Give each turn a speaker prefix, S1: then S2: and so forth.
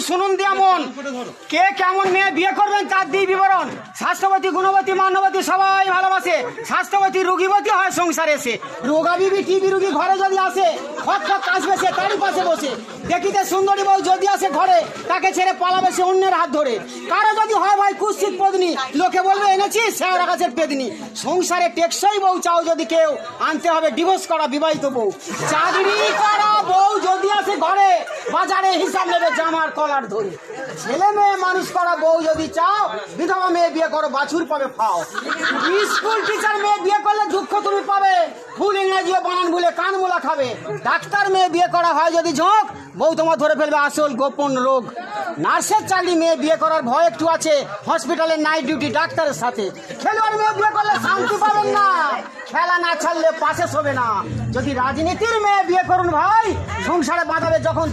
S1: শুনুন দিয়া মন, কে কেমন মেয়ে বিয়ে করবেন তার দিয়ে বিবরণ। স্বাস্থ্যবতী, গুণবতী, মান্যবতী সবাই ভালোবাসে। স্বাস্থ্যবতী রুগীবতী হয় সংসারে এসে। রোগা বিবি টিবি রুগী ঘরে যদি আসে, খট খট আসবে সে তারই পাশে বসে। দেখিতে সুন্দরী বউ যদি আসে ঘরে, তাকে ছেড়ে পালাবে সে অন্যের হাত ধরে। কারো যদি হয় ভাই কুৎসিত পত্নী, লোকে বলবে এনেছি শেওড়া গাছের পেদনি। সংসারে টেকসই বউ চাও যদি কেউ, আনতে হবে ডিভোর্স করা বিবাহিত বউ। চাকরি করা বউ যদি আসে ঘরে, বাজারে হিসাব নেবে জামার কলার ধরে। ছেলে মেয়ে মানুষ করা বউ যদি চাও, বিধবা মেয়ে বিয়ে করো, বাছুর পাবে ফাও। স্কুল টিচার মেয়ে বিয়ে করলে দুঃখ তুমি পাবে, ফুল ইংরেজিও বানান ভুলে কান মোলা খাবে। ডাক্তার মেয়ে বিয়ে করা হয় যদি ঝোঁক, বউ তোমার ধরে ফেলবে আসল গোপন রোগ। নার্সের চাকরি মেয়ে বিয়ে করার ভয় একটু আছে, হসপিটালের নাইট ডিউটি ডাক্তারের সাথে। খেলোয়াড় মেয়ে বিয়ে করলে শান্তি পাবেন না, খেলা না ছাড়লে পাশে শোবে না। যদি রাজনীতির মেয়ে বিয়ে করুন ভাই, সংসারে বাঁধাবে যখন